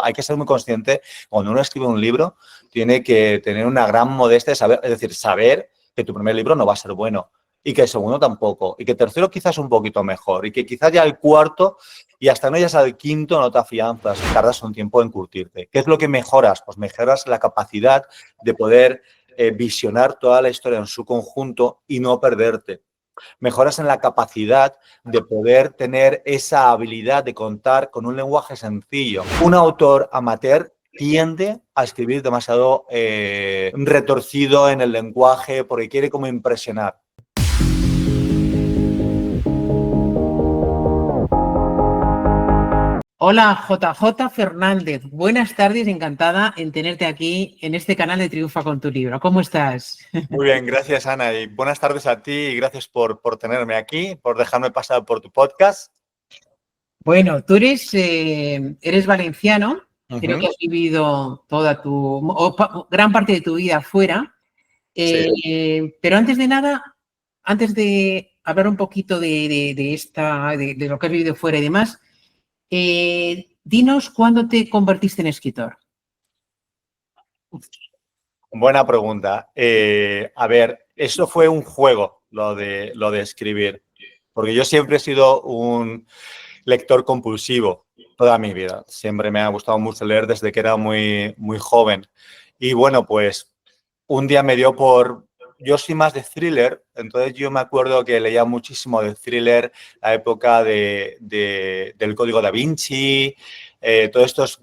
hay que ser muy consciente, cuando uno escribe un libro, tiene que tener una gran modestia, es decir, saber que tu primer libro no va a ser bueno y que el segundo tampoco, y que el tercero quizás un poquito mejor, y que quizás ya el cuarto y hasta no llegas al quinto no te afianzas, tardas un tiempo en curtirte. ¿Qué es lo que mejoras? Pues mejoras la capacidad de poder visionar toda la historia en su conjunto y no perderte. Mejoras en la capacidad de poder tener esa habilidad de contar con un lenguaje sencillo. Un autor amateur tiende a escribir demasiado retorcido en el lenguaje porque quiere como impresionar. Hola, JJ Fernández. Buenas tardes, encantada en tenerte aquí en este canal de Triunfa con tu libro. ¿Cómo estás? Muy bien, gracias Ana y buenas tardes a ti y gracias por tenerme aquí, por dejarme pasar por tu podcast. Bueno, tú eres valenciano, creo que has vivido gran parte de tu vida fuera, pero antes de nada, antes de hablar un poquito de lo que has vivido fuera y demás, dinos cuándo te convertiste en escritor. Buena pregunta. A ver, eso fue un juego, lo de escribir, porque yo siempre he sido un lector compulsivo toda mi vida. Siempre me ha gustado mucho leer desde que era muy, muy joven. Y bueno, pues un día me dio por... Yo soy más de thriller, entonces yo me acuerdo que leía muchísimo de thriller, la época del Código Da Vinci, todos estos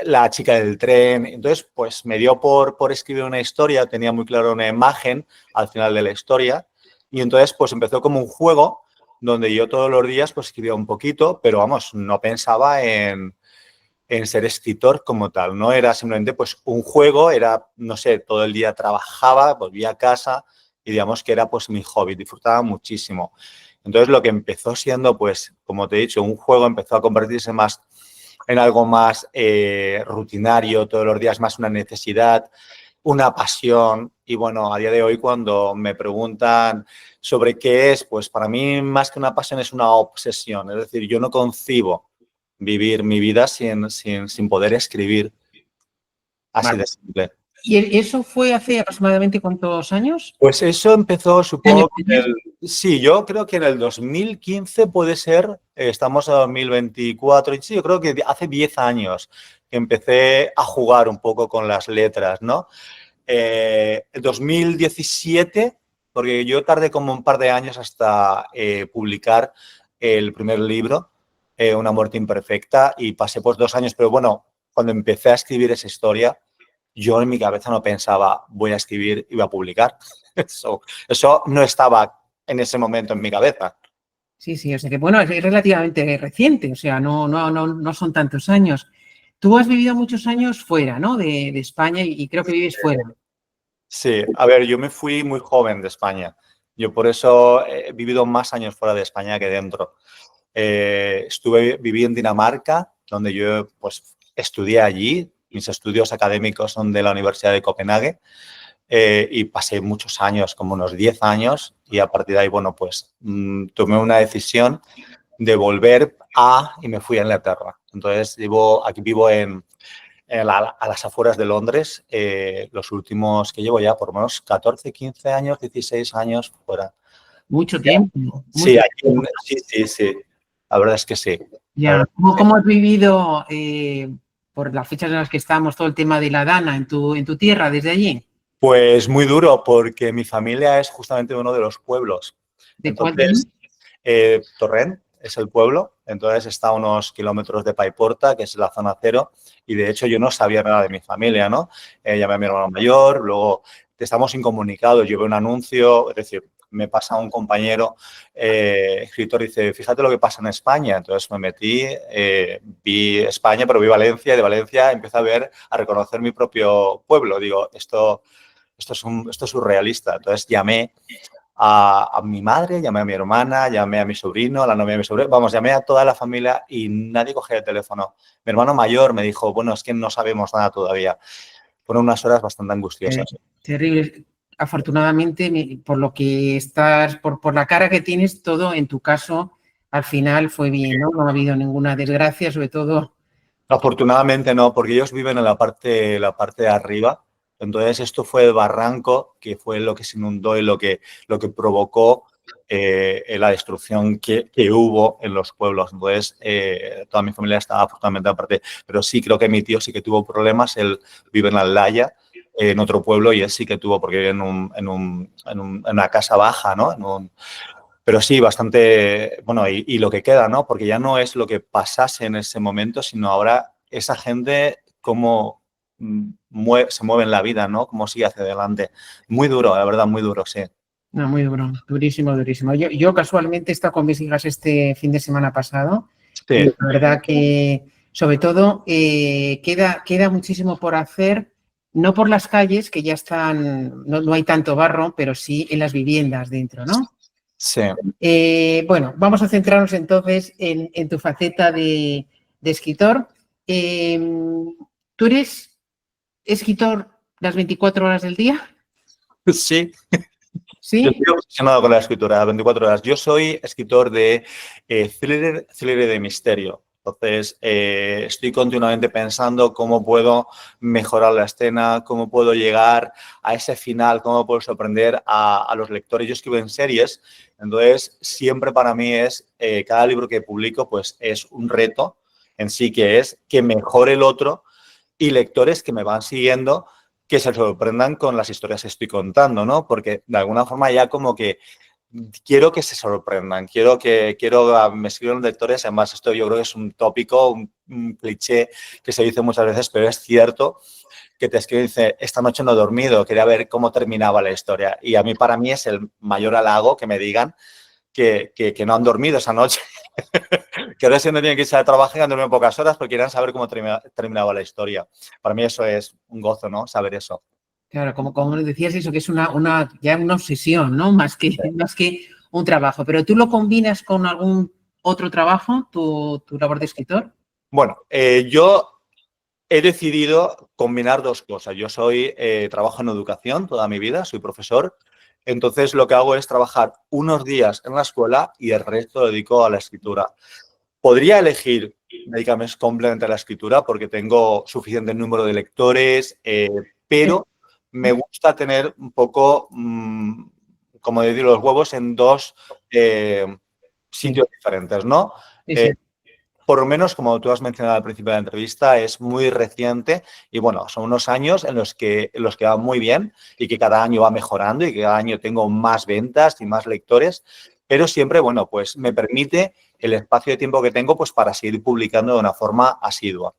La chica del tren. Entonces, pues me dio por escribir una historia, tenía muy claro una imagen al final de la historia y entonces pues empezó como un juego donde yo todos los días pues escribía un poquito, pero vamos, no pensaba en ser escritor como tal, no era simplemente pues un juego, era, no sé, todo el día trabajaba, volvía a casa y digamos que era pues mi hobby, disfrutaba muchísimo. Entonces lo que empezó siendo pues, como te he dicho, un juego empezó a convertirse más en algo más rutinario, todos los días más una necesidad, una pasión. Y bueno, a día de hoy cuando me preguntan sobre qué es, pues para mí más que una pasión es una obsesión. Es decir, yo no concibo vivir mi vida sin poder escribir. Así de simple. ¿Y eso fue hace aproximadamente cuántos años? Pues eso empezó, supongo, ¿Años? sí, yo creo que en el 2015 puede ser, estamos a 2024, y sí, yo creo que hace 10 años que empecé a jugar un poco con las letras, ¿no? 2017, porque yo tardé como un par de años hasta publicar el primer libro, Una muerte imperfecta, y pasé pues 2 años, pero bueno, cuando empecé a escribir esa historia, yo en mi cabeza no pensaba, voy a escribir y voy a publicar. Eso no estaba en ese momento en mi cabeza. Sí, sí, o sea que bueno, es relativamente reciente, o sea, no son tantos años. Tú has vivido muchos años fuera, ¿no? De España y creo que vives fuera. Sí, a ver, yo me fui muy joven de España. Yo por eso he vivido más años fuera de España que dentro. Viví en Dinamarca, donde yo pues estudié allí. Mis estudios académicos son de la Universidad de Copenhague y pasé muchos años, como unos 10 años, y a partir de ahí, bueno, pues tomé una decisión de volver y me fui a Inglaterra. Entonces, aquí vivo a las afueras de Londres, los últimos que llevo ya por lo menos 14, 15 años, 16 años fuera. Mucho tiempo. Sí, sí. La verdad es que sí. Ya. ¿Cómo has vivido, por las fechas en las que estamos, todo el tema de la Dana en tu tierra desde allí? Pues muy duro, porque mi familia es justamente uno de los pueblos. ¿De cuál? Entonces, Torrent es el pueblo, entonces está a unos kilómetros de Paiporta, que es la zona cero, y de hecho yo no sabía nada de mi familia, ¿no? Llamé a mi hermano mayor, luego estamos incomunicados, yo veo un anuncio, es decir, me pasa un compañero escritor y dice, fíjate lo que pasa en España. Entonces me metí, vi España, pero vi Valencia, y de Valencia empecé a reconocer mi propio pueblo. Digo, esto es surrealista. Entonces llamé a mi madre, llamé a mi hermana, llamé a mi sobrino, a la novia de mi sobrino, vamos, llamé a toda la familia y nadie cogía el teléfono. Mi hermano mayor me dijo, bueno, es que no sabemos nada todavía. Fueron unas horas bastante angustiosas. Terrible. Afortunadamente, por lo que estás, por la cara que tienes, todo en tu caso al final fue bien, ¿no? No ha habido ninguna desgracia, sobre todo Afortunadamente no, porque ellos viven en la parte de arriba. Entonces esto fue el barranco, que fue lo que se inundó y lo que provocó la destrucción que hubo en los pueblos. Entonces toda mi familia estaba afortunadamente aparte. Pero sí, creo que mi tío sí que tuvo problemas. Él vive en Aldaya, en otro pueblo, y él sí que tuvo, porque vive en una casa baja, ¿no? Pero sí, bastante, bueno, y lo que queda, ¿no? Porque ya no es lo que pasase en ese momento, sino ahora esa gente cómo se mueve en la vida, ¿no? Cómo sigue hacia adelante. Muy duro, la verdad, muy duro, sí. No, muy duro, durísimo, durísimo. Yo casualmente he estado con mis hijas este fin de semana pasado y Sí, la verdad que, sobre todo, queda muchísimo por hacer, no por las calles, que ya están, no hay tanto barro, pero sí en las viviendas dentro, ¿no? sí. Bueno, vamos a centrarnos entonces en tu faceta de escritor. ¿Tú eres escritor las 24 horas del día? Sí, yo ¿Sí? estoy obsesionado con la escritura, 24 horas. Yo soy escritor de thriller de misterio. Entonces, estoy continuamente pensando cómo puedo mejorar la escena, cómo puedo llegar a ese final, cómo puedo sorprender a los lectores. Yo escribo en series, entonces siempre para mí es, cada libro que publico, pues es un reto en sí, que es que mejore el otro, y lectores que me van siguiendo que se sorprendan con las historias que estoy contando, ¿no? Porque de alguna forma ya como que quiero que se sorprendan, me escriban lectores. Además, esto yo creo que es un tópico, un cliché que se dice muchas veces, pero es cierto, que te escribe y dice, esta noche no he dormido, quería ver cómo terminaba la historia. Y a mí, para mí, es el mayor halago que me digan que no han dormido esa noche, que ahora sí no tienen que irse a trabajar y han dormido pocas horas porque querían saber cómo terminaba la historia. Para mí eso es un gozo, ¿no? Saber eso. Claro, como decías eso, que es ya una obsesión, ¿no? Más que un trabajo. Pero tú lo combinas con algún otro trabajo, tu labor de escritor. Bueno, yo he decidido combinar dos cosas. Yo trabajo en educación toda mi vida, soy profesor. Entonces lo que hago es trabajar unos días en la escuela y el resto lo dedico a la escritura. Podría elegir dedicarme completamente a la escritura porque tengo suficiente número de lectores, pero me gusta tener un poco, como decir, los huevos en dos Sí, sitios diferentes, ¿no? sí, sí. Por lo menos, como tú has mencionado al principio de la entrevista, es muy reciente y bueno, son unos años en los que va muy bien y que cada año va mejorando y que cada año tengo más ventas y más lectores, pero siempre, bueno, pues me permite el espacio de tiempo que tengo pues para seguir publicando de una forma asidua.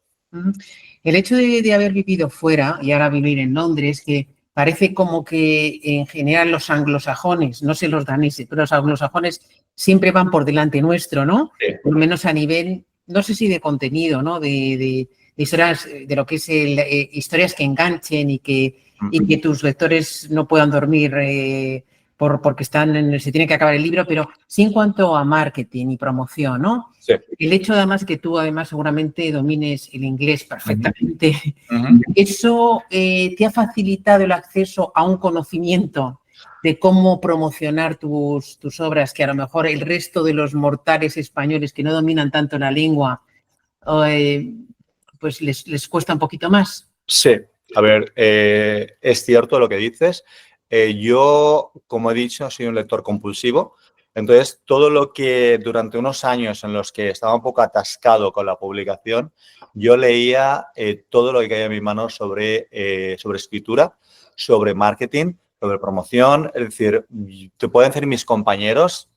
El hecho de haber vivido fuera y ahora vivir en Londres, que parece como que en general los anglosajones, no sé los daneses, pero los anglosajones siempre van por delante nuestro, ¿no? Sí. Por lo menos a nivel, no sé si de contenido, ¿no? De historias, de lo que es historias que enganchen y que tus lectores no puedan dormir porque se tiene que acabar el libro, pero sí en cuanto a marketing y promoción, ¿no? Sí. El hecho además que tú además seguramente domines el inglés perfectamente, Uh-huh. ¿eso te ha facilitado el acceso a un conocimiento de cómo promocionar tus obras que a lo mejor el resto de los mortales españoles que no dominan tanto la lengua, pues les cuesta un poquito más? Sí, a ver, es cierto lo que dices. Yo, como he dicho, soy un lector compulsivo. Entonces, todo lo que durante unos años en los que estaba un poco atascado con la publicación, yo leía todo lo que caía en mis manos sobre escritura, sobre marketing, sobre promoción. Es decir, te pueden decir mis compañeros,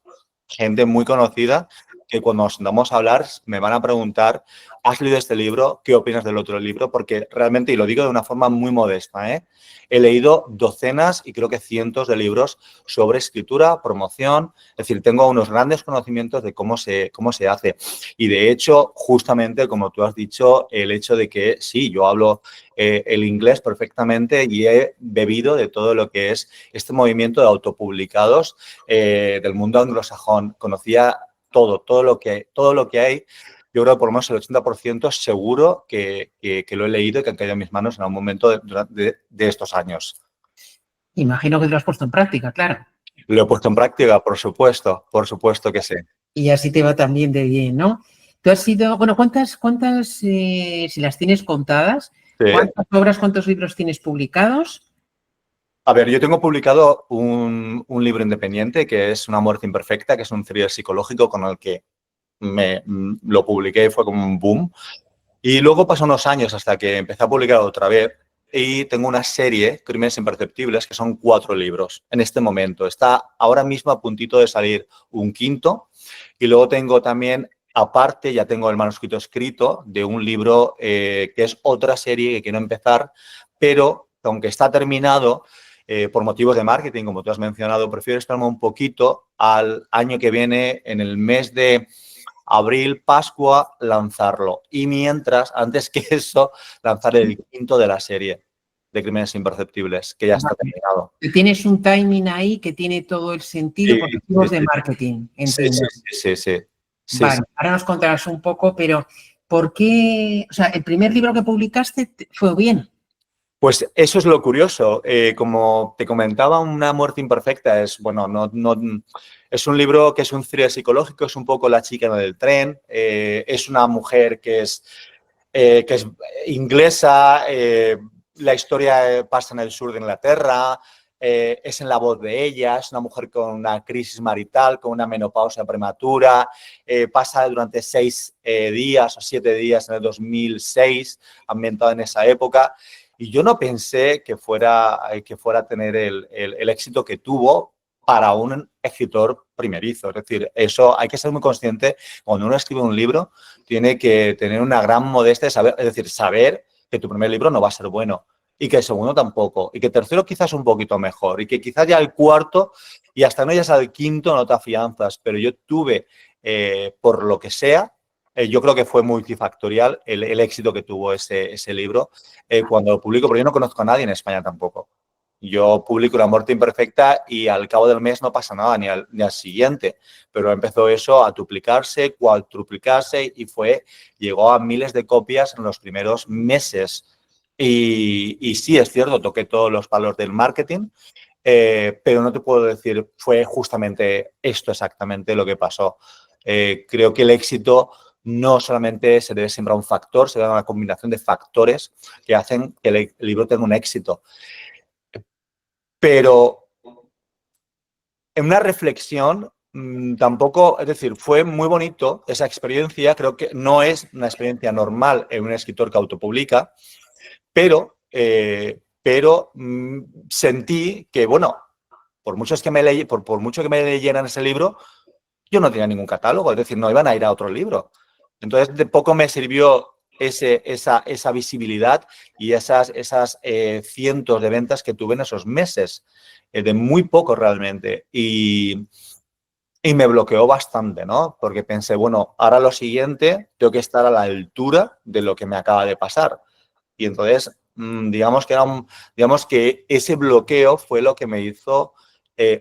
gente muy conocida, que cuando nos sentamos a hablar me van a preguntar, ¿has leído este libro? ¿Qué opinas del otro libro? Porque realmente, y lo digo de una forma muy modesta, he leído docenas y creo que cientos de libros sobre escritura, promoción. Es decir, tengo unos grandes conocimientos de cómo se hace. Y de hecho, justamente, como tú has dicho, el hecho de que sí, yo hablo el inglés perfectamente y he bebido de todo lo que es este movimiento de autopublicados del mundo anglosajón. Conocía todo lo que hay. Yo creo que por lo menos el 80% seguro que lo he leído y que han caído en mis manos en algún momento de estos años. Imagino que te lo has puesto en práctica, claro. Lo he puesto en práctica, por supuesto que sí. Y así te va también de bien, ¿no? Tú has sido, bueno, si las tienes contadas, Sí. ¿cuántas obras, cuántos libros tienes publicados? A ver, yo tengo publicado un libro independiente que es Una muerte imperfecta, que es un thriller psicológico con el que lo publiqué y fue como un boom. Y luego pasó unos años hasta que empecé a publicar otra vez y tengo una serie, Crímenes Imperceptibles, que son 4 libros en este momento. Está ahora mismo a puntito de salir un quinto y luego tengo también, aparte, ya tengo el manuscrito escrito de un libro que es otra serie que quiero empezar, pero aunque está terminado, por motivos de marketing, como tú has mencionado, prefiero esperarme un poquito al año que viene, en el mes de abril, Pascua, lanzarlo. Y mientras, antes que eso, lanzar el quinto de la serie de Crímenes Imperceptibles, que ya está terminado. Tienes un timing ahí que tiene todo el sentido por motivos de marketing, entiendo. Sí. Vale, ahora nos contarás un poco, pero ¿por qué? O sea, el primer libro que publicaste fue bien. Pues eso es lo curioso. Como te comentaba, Una muerte imperfecta es, bueno, es un libro que es un thriller psicológico, es un poco La chica del tren, es una mujer que es inglesa, la historia pasa en el sur de Inglaterra, es en la voz de ella, es una mujer con una crisis marital, con una menopausia prematura, pasa durante 6 días o 7 días en el 2006, ambientado en esa época. Y yo no pensé que fuera a tener el éxito que tuvo para un escritor primerizo. Es decir, eso hay que ser muy consciente. Cuando uno escribe un libro, tiene que tener una gran modestia de saber, es decir, saber que tu primer libro no va a ser bueno y que el segundo tampoco, y que el tercero quizás un poquito mejor, y que quizás ya el cuarto, y hasta no ya al quinto no te afianzas. Pero yo tuve, por lo que sea, yo creo que fue multifactorial el éxito que tuvo ese libro cuando lo publico, porque yo no conozco a nadie en España tampoco. Yo publico La muerte imperfecta y al cabo del mes no pasa nada, ni al siguiente. Pero empezó eso a duplicarse, cuadruplicarse y llegó a miles de copias en los primeros meses. Y sí, es cierto, toqué todos los palos del marketing, pero no te puedo decir, fue justamente esto exactamente lo que pasó. Creo que el éxito no solamente se debe siempre a un factor, se debe a una combinación de factores que hacen que el libro tenga un éxito. Pero en una reflexión, tampoco, es decir, fue muy bonito esa experiencia. Creo que no es una experiencia normal en un escritor que autopublica, pero sentí que, bueno, por mucho que me leyeran ese libro, yo no tenía ningún catálogo, es decir, no iban a ir a otro libro. Entonces, de poco me sirvió esa visibilidad y esas cientos de ventas que tuve en esos meses, de muy poco realmente. Y me bloqueó bastante, ¿no? Porque pensé, bueno, ahora lo siguiente, tengo que estar a la altura de lo que me acaba de pasar. Y entonces, digamos que ese bloqueo fue lo que me hizo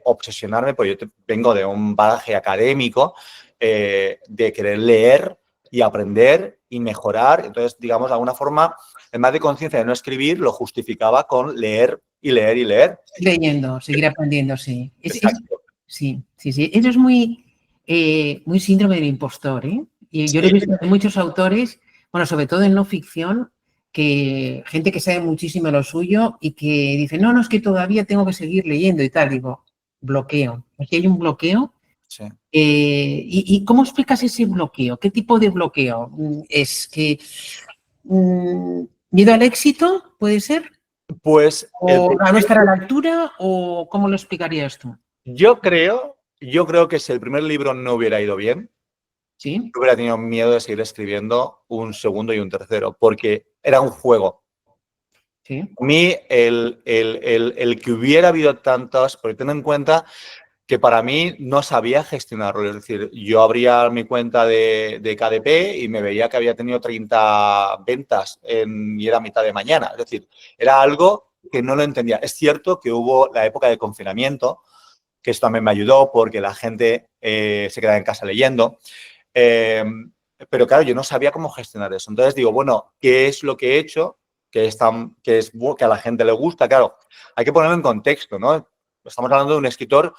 obsesionarme, porque yo vengo de un bagaje académico, de querer leer y aprender y mejorar. Entonces, digamos, de alguna forma, en más de conciencia de no escribir, lo justificaba con leer y leer y leer. Leyendo, seguir aprendiendo, sí. Exacto. Sí. Eso es muy síndrome del impostor, ¿eh? Y yo lo he visto en muchos autores, bueno, sobre todo en no ficción, que gente que sabe muchísimo lo suyo y que dice, no, es que todavía tengo que seguir leyendo y tal. Digo, bloqueo. Aquí hay un bloqueo. Sí. ¿Y cómo explicas ese bloqueo? ¿Qué tipo de bloqueo? ¿Es que miedo al éxito, puede ser? Pues ¿O a no estar a la altura? ¿O cómo lo explicarías tú? yo creo que si el primer libro no hubiera ido bien, ¿Sí? yo hubiera tenido miedo de seguir escribiendo un segundo y un tercero, porque era un juego. Sí. A mí, el que hubiera habido tantos, porque ten en cuenta que para mí no sabía gestionarlo. Es decir, yo abría mi cuenta de KDP y me veía que había tenido 30 ventas y era mitad de mañana. Es decir, era algo que no lo entendía. Es cierto que hubo la época de confinamiento, que esto también me ayudó porque la gente se quedaba en casa leyendo. Pero claro, yo no sabía cómo gestionar eso. Entonces digo, bueno, ¿qué es lo que he hecho que a la gente le gusta? Claro, hay que ponerlo en contexto, ¿no? Estamos hablando de un escritor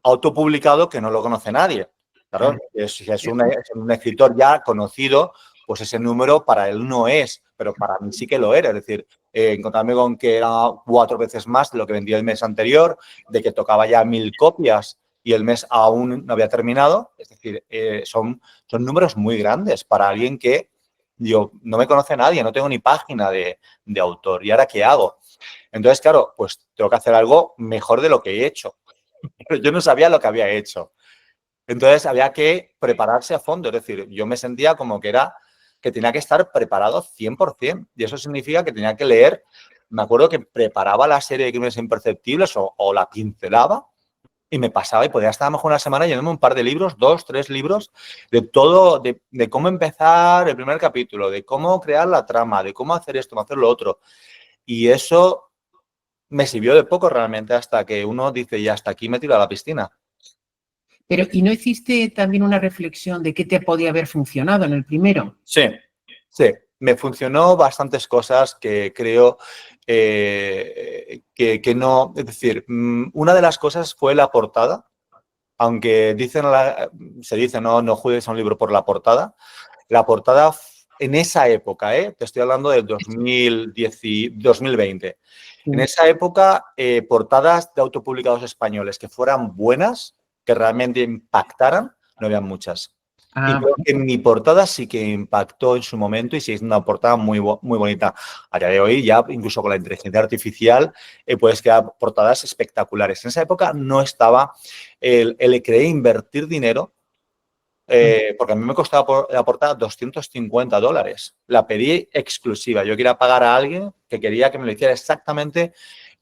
autopublicado que no lo conoce nadie. Claro, si es un escritor ya conocido, pues ese número para él no es, pero para mí sí que lo era. Es decir, encontrarme con que era 4 veces más de lo que vendía el mes anterior, de que tocaba ya 1000 copias y el mes aún no había terminado. Es decir, son números muy grandes para alguien que yo no me conoce nadie, no tengo ni página de autor. ¿Y ahora qué hago? Entonces, claro, pues tengo que hacer algo mejor de lo que he hecho. Pero yo no sabía lo que había hecho. Entonces había que prepararse a fondo, es decir, yo me sentía como que tenía que estar preparado 100%, y eso significa que tenía que leer. Me acuerdo que preparaba la serie de Crímenes Imperceptibles o la pincelaba y me pasaba y podía estar a lo mejor una semana llenando un par de libros, 2, 3 libros, de todo, de cómo empezar el primer capítulo, de cómo crear la trama, de cómo hacer esto, cómo hacer lo otro. Y eso me sirvió de poco realmente hasta que uno dice, ya hasta aquí me tiro a la piscina. Pero, ¿y no hiciste también una reflexión de qué te podía haber funcionado en el primero? Sí, sí. Me funcionó bastantes cosas que creo que no. Es decir, una de las cosas fue la portada. Aunque se dice, no juzgues a un libro por la portada. La portada en esa época, te estoy hablando del 2010 2020. En esa época, portadas de autopublicados españoles que fueran buenas, que realmente impactaran, no había muchas. Y creo que mi portada sí que impactó en su momento y sí es una portada muy bonita. A día de hoy, ya incluso con la inteligencia artificial, puedes crear portadas espectaculares. En esa época no estaba el querer invertir dinero, porque a mí me costaba la portada $250. La pedí exclusiva. Yo quería pagar a alguien que quería que me lo hiciera exactamente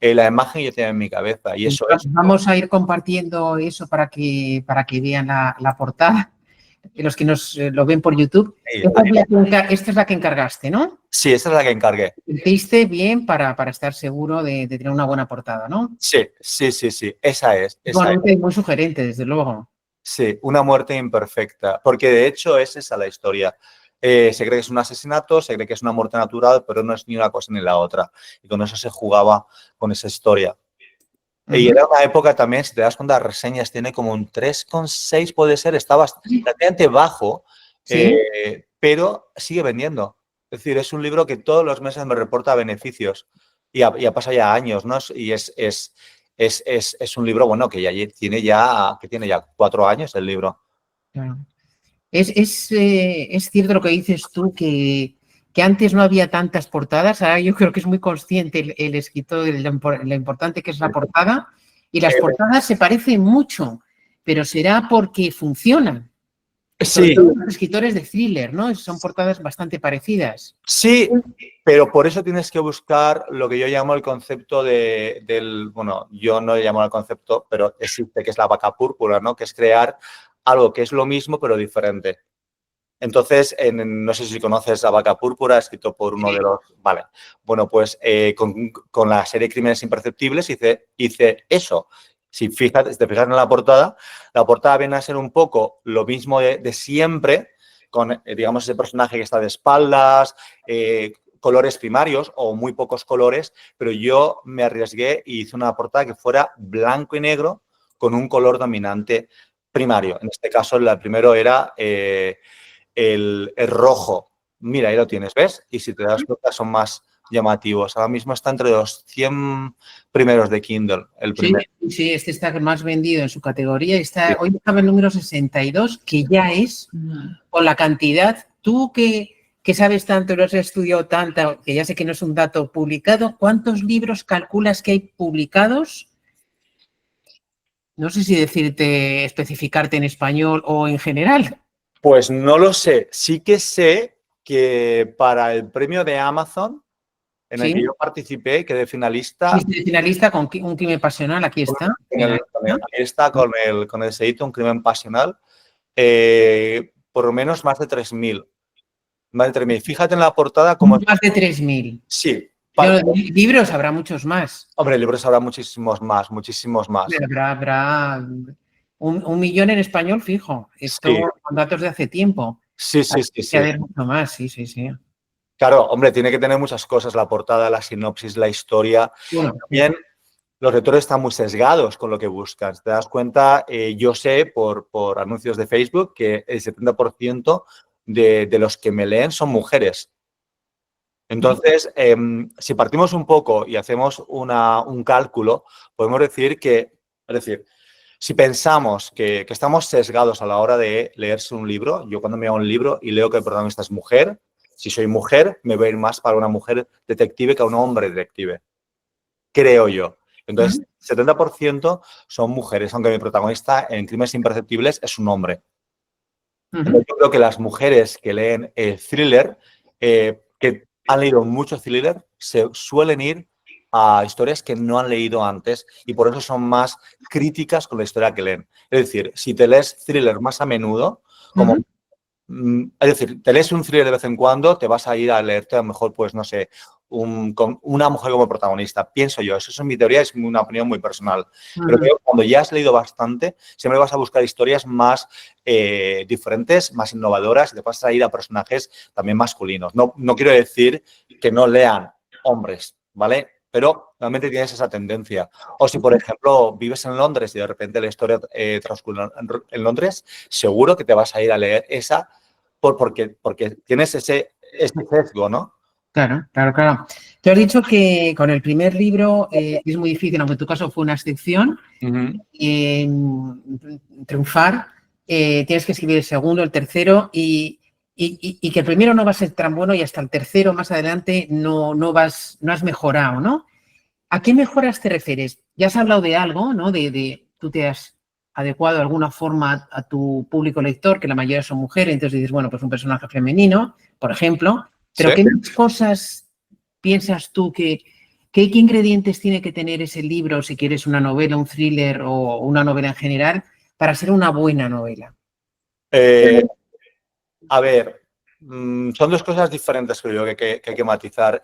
la imagen que yo tenía en mi cabeza. Y eso es. Vamos a ir compartiendo eso para que vean la portada. Los que nos lo ven por YouTube. Esta es la que encargaste, ¿no? Sí, esta es la que encargué. Hiciste bien para estar seguro de tener una buena portada, ¿no? Sí. Esa es. Muy sugerente, desde luego. Sí, una muerte imperfecta. Porque de hecho es esa la historia. Se cree que es un asesinato, se cree que es una muerte natural, pero no es ni una cosa ni la otra. Y con eso se jugaba con esa historia. Y era una época también, si te das cuenta, reseñas tiene como un 3,6, puede ser, está bastante bajo, ¿Sí? pero sigue vendiendo. Es decir, es un libro que todos los meses me reporta beneficios y ha pasado ya años, ¿no? Y es un libro, bueno, que tiene ya 4 años el libro. Claro. Es cierto lo que dices tú, que antes no había tantas portadas. Ahora yo creo que es muy consciente el escritor de lo importante que es la portada. Y las portadas se parecen mucho, pero será porque funcionan. Sí. Los escritores de thriller, ¿no? Son portadas bastante parecidas. Sí, pero por eso tienes que buscar lo que yo llamo el concepto bueno, yo no le llamo el concepto, pero existe, que es la vaca púrpura, ¿no? Que es crear algo que es lo mismo, pero diferente. Entonces, no sé si conoces La Vaca Púrpura, escrito por uno de los. Vale. Bueno, pues con la serie Crímenes Imperceptibles hice eso. Si te fijas en la portada viene a ser un poco lo mismo de siempre, con, digamos, ese personaje que está de espaldas, colores primarios o muy pocos colores, pero yo me arriesgué y hice una portada que fuera blanco y negro con un color dominante primario. En este caso, el primero era el rojo. Mira, ahí lo tienes, ¿ves? Y si te das cuenta son más llamativos. Ahora mismo está entre los 100 primeros de Kindle, el primero. Sí, este está más vendido en su categoría. Hoy estaba el número 62, que ya es, con la cantidad, tú que sabes tanto, lo has estudiado tanto, que ya sé que no es un dato publicado, ¿cuántos libros calculas que hay publicados? No sé si decirte, especificarte en español o en general. Pues no lo sé. Sí que sé que para el premio de Amazon, en el que yo participé, quedé finalista. Sí, finalista con Un crimen pasional, aquí está. Ahí está con el sello Un crimen pasional. Por lo menos más de 3.000. Más de 3.000. Fíjate en la portada como. Más de 3.000. Sí. Pero libros habrá muchos más. Hombre, libros habrá muchísimos más. Habrá 1 millón en español, fijo. Esto con datos de hace tiempo. Sí. Que haber mucho más, sí. Claro, hombre, tiene que tener muchas cosas, la portada, la sinopsis, la historia. Bueno, También los lectores están muy sesgados con lo que buscan. Si te das cuenta, yo sé por anuncios de Facebook que el 70% de los que me leen son mujeres. Entonces, si partimos un poco y hacemos un cálculo, podemos decir que, es decir, si pensamos que estamos sesgados a la hora de leerse un libro, yo cuando me hago un libro y leo que el protagonista es mujer, si soy mujer, me voy a ir más para una mujer detective que a un hombre detective, creo yo. Entonces, 70% son mujeres, aunque mi protagonista en Crímenes Imperceptibles es un hombre. Entonces, yo creo que las mujeres que leen thriller, que han leído mucho thriller, se suelen ir a historias que no han leído antes y por eso son más críticas con la historia que leen. Es decir, si te lees thriller más a menudo, como es decir, te lees un thriller de vez en cuando, te vas a ir a leerte a lo mejor, pues no sé, con una mujer como protagonista. Pienso yo, eso es mi teoría, es una opinión muy personal. Pero creo que cuando ya has leído bastante, siempre vas a buscar historias más diferentes, más innovadoras y te vas a ir a personajes también masculinos. No quiero decir que no lean hombres, ¿vale? Pero realmente tienes esa tendencia. O si, por ejemplo, vives en Londres y de repente la historia transcurre en Londres, seguro que te vas a ir a leer esa porque tienes ese sesgo, ¿no? Claro, claro, claro. Te has dicho que con el primer libro es muy difícil, aunque en tu caso fue una excepción, triunfar. Tienes que escribir el segundo, el tercero y que el primero no va a ser tan bueno y hasta el tercero más adelante no has mejorado, ¿no? ¿A qué mejoras te refieres? Ya has hablado de algo, ¿no? Tú te has adecuado de alguna forma a tu público lector, que la mayoría son mujeres, entonces dices, bueno, pues un personaje femenino, por ejemplo, pero Sí. ¿qué más cosas piensas tú qué ingredientes tiene que tener ese libro, si quieres una novela, un thriller o una novela en general, para ser una buena novela? A ver, son dos cosas diferentes, creo yo, que hay que matizar.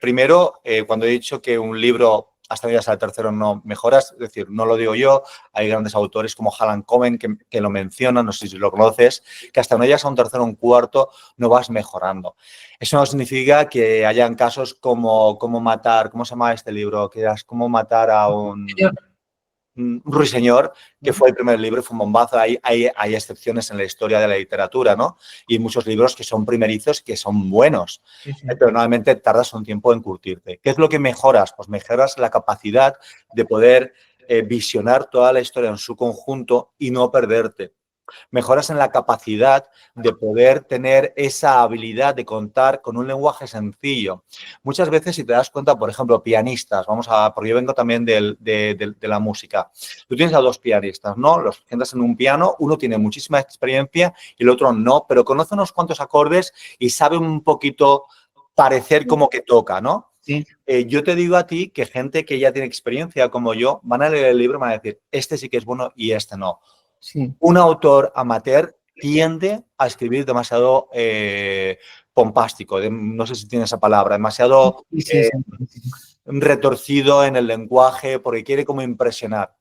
Primero, cuando he dicho que un libro hasta llegas al tercero no mejoras, es decir, no lo digo yo, hay grandes autores como Alan Cohen que lo mencionan, no sé si lo conoces, que hasta no llegas a un tercero o un cuarto no vas mejorando. Eso no significa que hayan casos como matar, ¿cómo se llama este libro? Que es cómo matar a un ruiseñor, que fue el primer libro y fue un bombazo. Hay excepciones en la historia de la literatura, ¿no? Y muchos libros que son primerizos que son buenos, pero normalmente tardas un tiempo en curtirte. ¿Qué es lo que mejoras? Pues mejoras la capacidad de poder visionar toda la historia en su conjunto y no perderte. Mejoras en la capacidad de poder tener esa habilidad de contar con un lenguaje sencillo. Muchas veces, si te das cuenta, por ejemplo, pianistas, porque yo vengo también de la música. Tú tienes a dos pianistas, ¿no? Los sientas en un piano, uno tiene muchísima experiencia y el otro no, pero conoce unos cuantos acordes y sabe un poquito parecer como que toca, ¿no? Sí. Yo te digo a ti que gente que ya tiene experiencia como yo van a leer el libro y van a decir, este sí que es bueno y este no. Sí. Un autor amateur tiende a escribir demasiado pompástico, no sé si tiene esa palabra, demasiado retorcido en el lenguaje porque quiere como impresionar.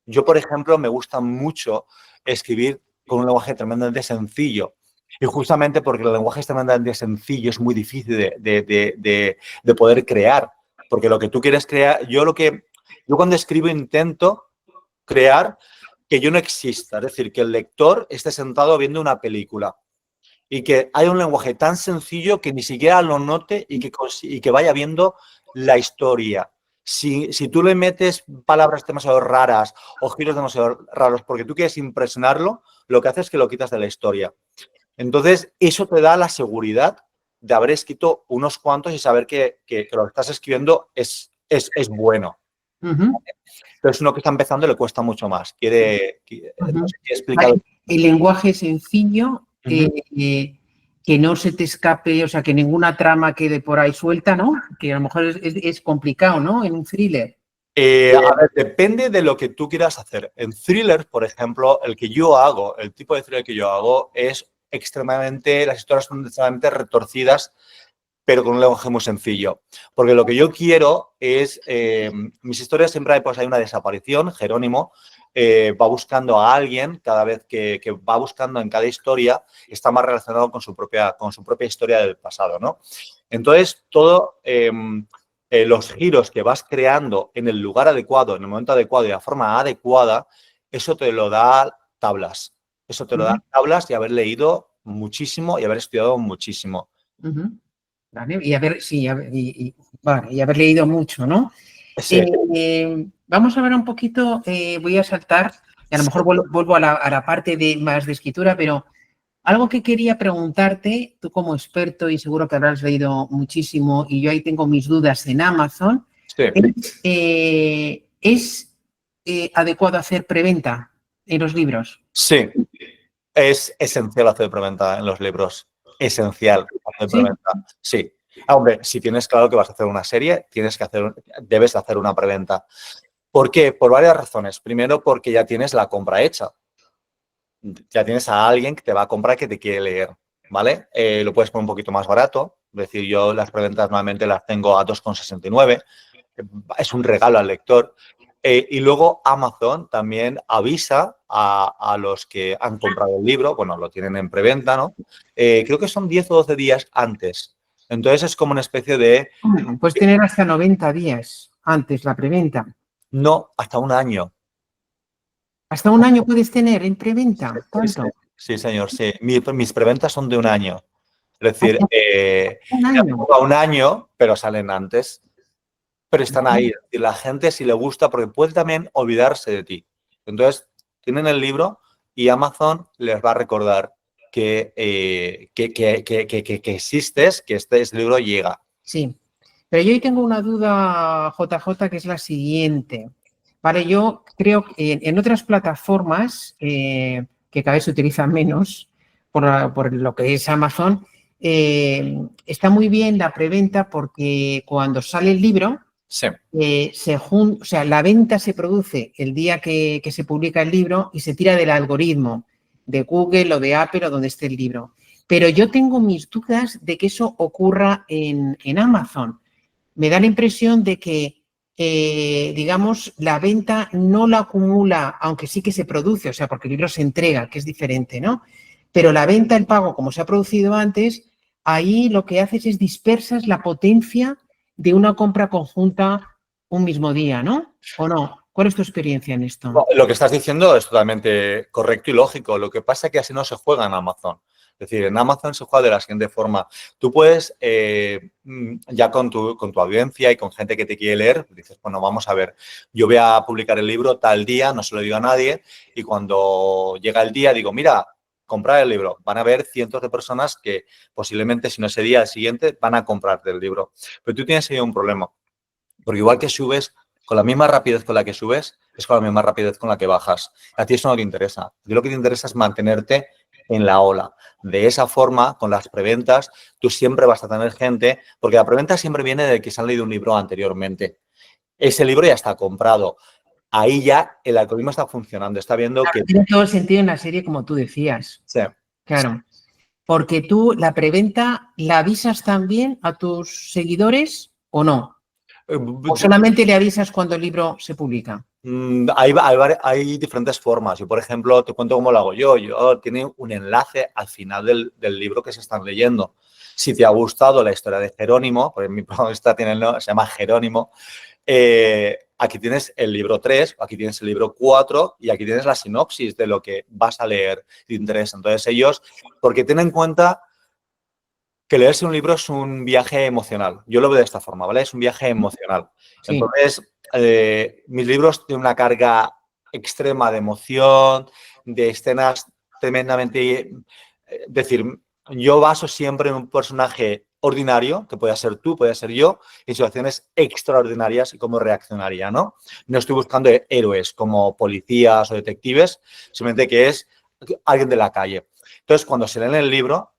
Yo, por ejemplo, me gusta mucho escribir con un lenguaje tremendamente sencillo. Y justamente porque el lenguaje es tremendamente sencillo, es muy difícil de poder crear. Porque lo que tú quieres crear, yo cuando escribo intento crear que yo no exista, es decir, que el lector esté sentado viendo una película y que haya un lenguaje tan sencillo que ni siquiera lo note y que vaya viendo la historia. Si tú le metes palabras demasiado raras o giros demasiado raros porque tú quieres impresionarlo, lo que hace es que lo quitas de la historia. Entonces, eso te da la seguridad de haber escrito unos cuantos y saber que lo que estás escribiendo es bueno. Entonces, uno que está empezando le cuesta mucho más. No sé si he explicado. El lenguaje sencillo, que no se te escape, o sea, que ninguna trama quede por ahí suelta, ¿no? Que a lo mejor es complicado, ¿no? En un thriller. A ver, depende de lo que tú quieras hacer. En thriller, por ejemplo, el tipo de thriller que yo hago es las historias son extremadamente retorcidas, pero con un lenguaje muy sencillo. Porque lo que yo quiero es, mis historias siempre hay una desaparición, Jerónimo va buscando a alguien, cada vez que va buscando en cada historia, está más relacionado con su propia historia del pasado, ¿no? Entonces, todo los giros que vas creando en el lugar adecuado, en el momento adecuado y de la forma adecuada, eso te lo da tablas. Eso te lo da tablas y haber leído muchísimo y haber estudiado muchísimo. Vale, y haber, sí, vale, y haber leído mucho, ¿no? Sí. Vamos a ver un poquito, voy a saltar, y a lo mejor vuelvo a la parte más de escritura, pero algo que quería preguntarte, tú como experto y seguro que habrás leído muchísimo y yo ahí tengo mis dudas en Amazon, Sí. ¿es adecuado hacer preventa en los libros? Sí, es esencial hacer preventa en los libros. Esencial hacer ¿Sí? preventa. Sí. Hombre, si tienes claro que vas a hacer una serie, debes hacer una preventa. ¿Por qué? Por varias razones. Primero, porque ya tienes la compra hecha. Ya tienes a alguien que te va a comprar que te quiere leer, ¿vale? Lo puedes poner un poquito más barato. Es decir, yo las preventas normalmente las tengo a 2,69. Es un regalo al lector. Y luego Amazon también avisa a los que han comprado el libro, bueno, lo tienen en preventa, ¿no? Creo que son 10 o 12 días antes. Entonces es como una especie de... Puedes tener hasta 90 días antes la preventa. No, hasta un año. ¿Hasta un año puedes tener en preventa? ¿Tanto? Sí, señor, sí. Mis preventas son de un año. Es decir, Un año. a un año, pero salen antes. Pero están ahí. Es decir, la gente si le gusta, porque puede también olvidarse de ti. Entonces, tienen el libro y Amazon les va a recordar que existes, que este libro llega. Sí. Pero yo hoy tengo una duda, JJ, que es la siguiente. Vale, yo creo que en otras plataformas que cada vez se utilizan menos por lo que es Amazon, está muy bien la preventa porque cuando sale el libro, Sí. o sea, la venta se produce el día que se publica el libro y se tira del algoritmo de Google o de Apple o donde esté el libro. Pero yo tengo mis dudas de que eso ocurra en Amazon. Me da la impresión de que, digamos, la venta no la acumula, aunque sí que se produce, o sea, porque el libro se entrega, que es diferente, ¿no? Pero la venta, el pago, como se ha producido antes, ahí lo que haces es dispersas la potencia de una compra conjunta un mismo día, ¿no? ¿O no? ¿Cuál es tu experiencia en esto? Lo que estás diciendo es totalmente correcto y lógico. Lo que pasa es que así no se juega en Amazon. Es decir, en Amazon se juega de la siguiente forma. Tú puedes, ya con tu audiencia y con gente que te quiere leer, dices, bueno, vamos a ver, yo voy a publicar el libro tal día, no se lo digo a nadie, y cuando llega el día digo, mira, comprar el libro. Van a haber cientos de personas que posiblemente, si no ese día, el siguiente, van a comprarte el libro. Pero tú tienes ahí un problema. Porque igual que subes, con la misma rapidez con la que subes, es con la misma rapidez con la que bajas. A ti eso no te interesa. A ti lo que te interesa es mantenerte en la ola. De esa forma, con las preventas, tú siempre vas a tener gente, porque la preventa siempre viene de que se han leído un libro anteriormente. Ese libro ya está comprado. Ahí ya el algoritmo está funcionando, está viendo que... Tiene todo el sentido en la serie, como tú decías. Sí. Claro. Porque tú la preventa la avisas también a tus seguidores o no. ¿O solamente le avisas cuando el libro se publica? Hay diferentes formas. Yo, por ejemplo, te cuento cómo lo hago yo. Yo tiene un enlace al final del libro que se están leyendo. Si te ha gustado la historia de Jerónimo, porque mi protagonista se llama Jerónimo, aquí tienes el libro 3, aquí tienes el libro 4 y aquí tienes la sinopsis de lo que vas a leer si te interesa. Entonces ellos, porque ten en cuenta que leerse un libro es un viaje emocional. Yo lo veo de esta forma, ¿vale? Es un viaje emocional. Sí. Entonces, mis libros tienen una carga extrema de emoción, de escenas tremendamente... decir, yo baso siempre en un personaje ordinario, que puede ser tú, puede ser yo, en situaciones extraordinarias y cómo reaccionaría, ¿no? No estoy buscando héroes como policías o detectives, simplemente que es alguien de la calle. Entonces, cuando se leen el libro,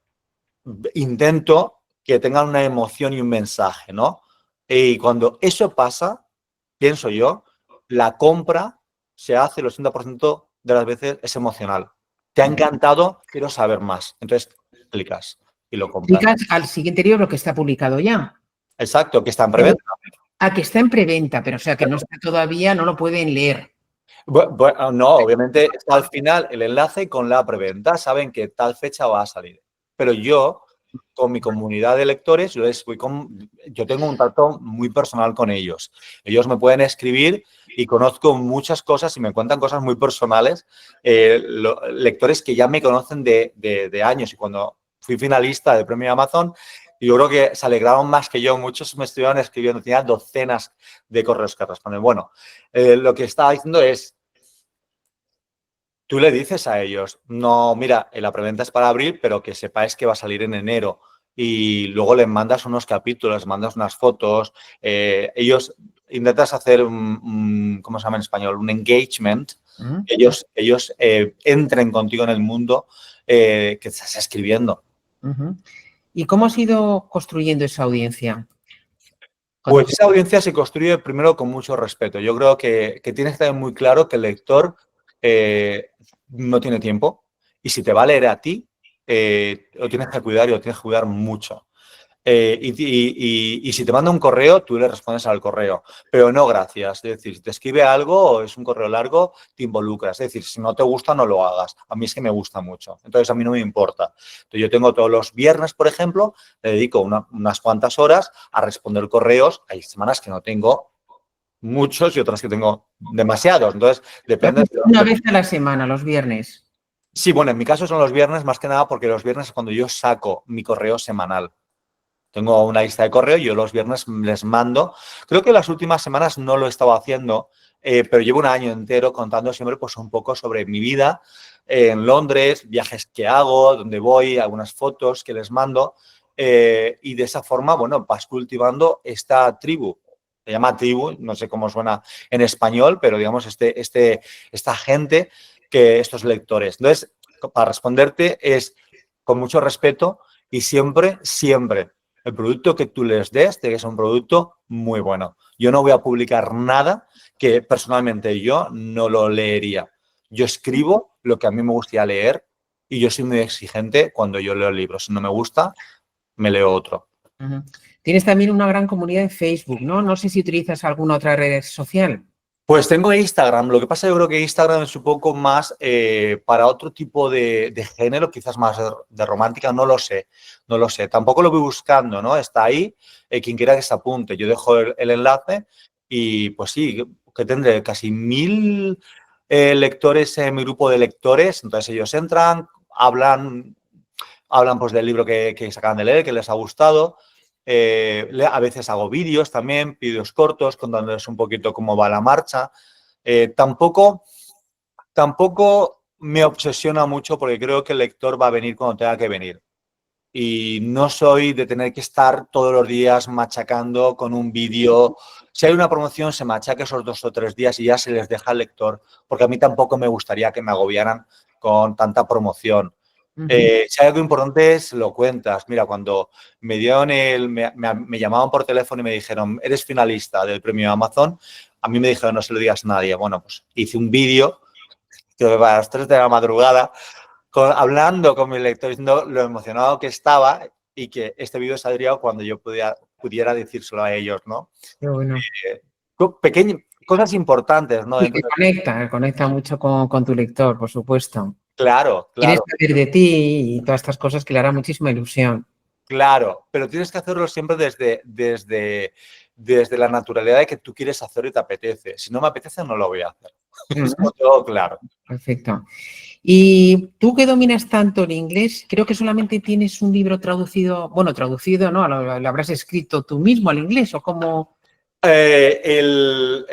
intento que tengan una emoción y un mensaje, ¿no? Y cuando eso pasa, pienso yo, la compra se hace el 80% de las veces es emocional. Te ha encantado, quiero saber más. Entonces, clicas y lo compras. Clicas al siguiente libro que está publicado ya. Exacto, que está en preventa. Que está en preventa, pero o sea que no está todavía, no lo pueden leer. Bueno, no, obviamente está al final el enlace con la preventa. Saben que tal fecha va a salir. Pero yo con mi comunidad de lectores, yo tengo un trato muy personal con ellos. Ellos me pueden escribir y conozco muchas cosas y me cuentan cosas muy personales. Lectores que ya me conocen de años, y cuando fui finalista del premio Amazon, yo creo que se alegraron más que yo. Muchos me estuvieron escribiendo, tenía docenas de correos que responder. Bueno, lo que estaba diciendo es, tú le dices a ellos, no, mira, la preventa es para abril, pero que sepáis que va a salir en enero. Y luego les mandas unos capítulos, les mandas unas fotos. Ellos intentas hacer ¿cómo se llama en español? Un engagement. Ellos entren contigo en el mundo que estás escribiendo. ¿Y cómo has ido construyendo esa audiencia? Pues esa audiencia se construye primero con mucho respeto. Yo creo que tienes que tener muy claro que el lector no tiene tiempo, y si te va a leer a ti, lo tienes que cuidar, y lo tienes que cuidar mucho. Y si te manda un correo, tú le respondes al correo, pero no gracias. Es decir, si te escribe algo o es un correo largo, te involucras. Es decir, si no te gusta, no lo hagas. A mí es que me gusta mucho. Entonces, a mí no me importa. Entonces, yo tengo todos los viernes, por ejemplo, le dedico unas cuantas horas a responder correos. Hay semanas que no tengo muchos y otras que tengo demasiados. Entonces, depende. Una vez a la semana, los viernes. Sí, bueno, en mi caso son los viernes más que nada porque los viernes es cuando yo saco mi correo semanal. Tengo una lista de correo y yo los viernes les mando. Creo que las últimas semanas no lo he estado haciendo, pero llevo un año entero contando siempre pues un poco sobre mi vida en Londres, viajes que hago, dónde voy, algunas fotos que les mando. Y de esa forma, bueno, vas cultivando esta tribu. Se llama tribu, no sé cómo suena en español, pero digamos esta gente, estos lectores. Entonces, para responderte es con mucho respeto y siempre, siempre el producto que tú les des tiene que ser un producto muy bueno. Yo no voy a publicar nada que personalmente yo no lo leería. Yo escribo lo que a mí me gustaría leer y yo soy muy exigente cuando yo leo libros. Si no me gusta, me leo otro. Tienes también una gran comunidad en Facebook, ¿no? No sé si utilizas alguna otra red social. Pues tengo Instagram. Lo que pasa, yo creo que Instagram es un poco más para otro tipo de género, quizás más de romántica, no lo sé, no lo sé. Tampoco lo voy buscando, ¿no? Está ahí, quien quiera que se apunte. Yo dejo el enlace y pues sí, que tendré casi 1000 lectores en mi grupo de lectores. Entonces ellos entran, hablan pues del libro que se acaban de leer, que les ha gustado. A veces hago vídeos también, vídeos cortos, contándoles un poquito cómo va la marcha. Tampoco me obsesiona mucho porque creo que el lector va a venir cuando tenga que venir. Y no soy de tener que estar todos los días machacando con un vídeo. Si hay una promoción, se machaca esos 2 o 3 días y ya se les deja al lector, porque a mí tampoco me gustaría que me agobiaran con tanta promoción. Si hay algo importante, se lo cuentas. Mira, cuando me dieron me llamaban por teléfono y me dijeron, eres finalista del premio Amazon, a mí me dijeron, no se lo digas a nadie. Bueno, pues hice un vídeo que a las 3 de la madrugada hablando con mi lector, diciendo lo emocionado que estaba y que este vídeo saldría cuando yo pudiera decírselo a ellos, ¿no? Qué bueno. Cosas importantes, ¿no? Y que conecta mucho con tu lector, por supuesto. Claro, Quieres claro. saber de ti y todas estas cosas que le hará muchísima ilusión. Claro, pero tienes que hacerlo siempre desde la naturalidad de que tú quieres hacerlo y te apetece. Si no me apetece, no lo voy a hacer. Eso todo claro. Perfecto. Y tú que dominas tanto el inglés, creo que solamente tienes un libro traducido, bueno, traducido, ¿no? ¿Lo habrás escrito tú mismo al inglés o cómo? El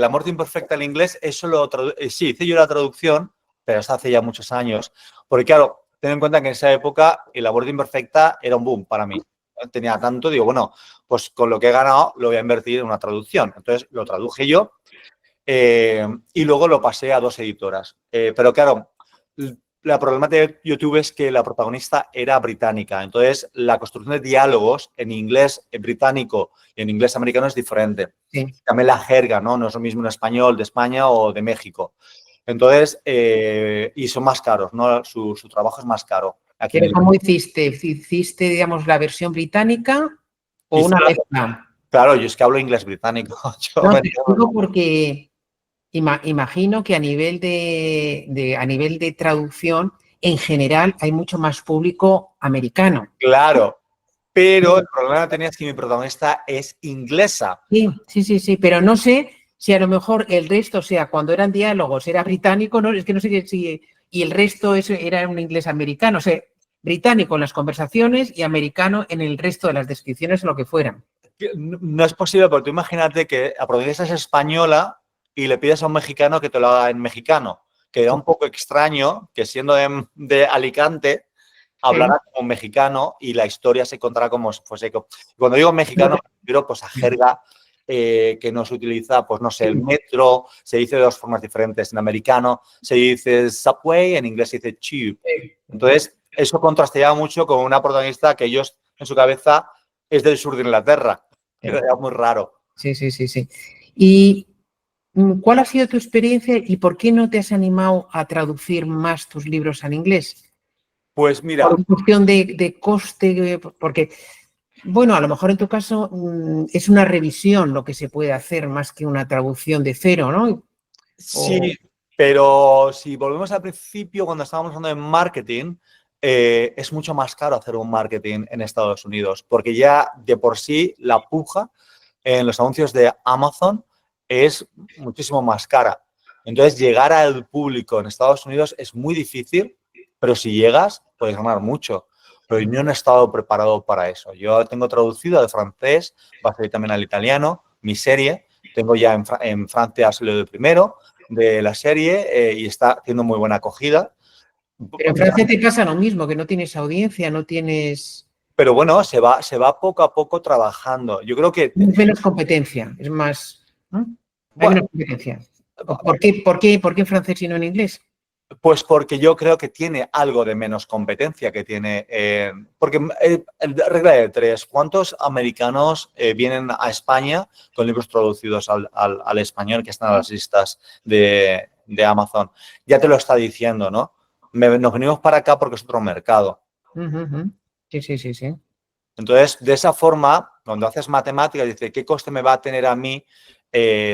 amor de imperfecta al inglés, eso sí, hice yo la traducción, pero eso hace ya muchos años. Porque claro, ten en cuenta que en esa época el amor de imperfecta era un boom para mí. Tenía tanto, digo, bueno, pues con lo que he ganado lo voy a invertir en una traducción. Entonces lo traduje yo y luego lo pasé a 2 editoras. Pero claro, la problemática que yo tuve es que la protagonista era británica. Entonces, la construcción de diálogos en inglés británico y en inglés americano es diferente. Sí. También la jerga, ¿no? No es lo mismo en español de España o de México. Entonces, y son más caros, ¿no? Su trabajo es más caro. ¿Pero cómo hiciste? ¿Hiciste, digamos, la versión británica o una mezcla? Claro, yo es que hablo inglés británico. No, te digo porque imagino que a nivel de traducción en general hay mucho más público americano. Claro, pero el problema que tenía es que mi protagonista es inglesa. Sí, pero no sé si a lo mejor el resto, o sea, cuando eran diálogos era británico, no, es que no sé si, y el resto era un inglés americano, o sea, británico en las conversaciones y americano en el resto de las descripciones o lo que fueran. No es posible, porque tú imagínate que la protagonista es española y le pides a un mexicano que te lo haga en mexicano. Queda un poco extraño que siendo de Alicante hablará como un mexicano y la historia se contará como si fuese... Cuando digo mexicano, me refiero pues a jerga que no se utiliza, pues no sé, el metro, se dice de dos formas diferentes. En americano se dice subway, en inglés se dice tube. Entonces, eso contrastaría mucho con una protagonista que ellos en su cabeza es del sur de Inglaterra. Era muy raro. Sí. ¿Y cuál ha sido tu experiencia y por qué no te has animado a traducir más tus libros al inglés? Pues mira... Por cuestión de coste, porque, bueno, a lo mejor en tu caso es una revisión lo que se puede hacer más que una traducción de cero, ¿no? Sí, pero si volvemos al principio, cuando estábamos hablando de marketing, es mucho más caro hacer un marketing en Estados Unidos, porque ya de por sí la puja en los anuncios de Amazon es muchísimo más cara. Entonces, llegar al público en Estados Unidos es muy difícil, pero si llegas, puedes ganar mucho. Pero yo no he estado preparado para eso. Yo tengo traducido al francés, va a salir también al italiano, mi serie. Tengo ya en Francia ha salido el primero de la serie y está haciendo muy buena acogida. Pero en Francia te pasa lo mismo, que no tienes audiencia, no tienes... Pero bueno, se va poco a poco trabajando. Yo creo que... Menos competencia, es más... ¿no? Hay Bueno, menos competencia. ¿Por qué en francés y no en inglés? Pues porque yo creo que tiene algo de menos competencia que tiene... porque regla de tres, ¿cuántos americanos vienen a España con libros traducidos al español que están en las listas de Amazon? Ya te lo está diciendo, ¿no? Nos venimos para acá porque es otro mercado. Sí. Entonces, de esa forma, cuando haces matemáticas, dices, ¿qué coste me va a tener a mí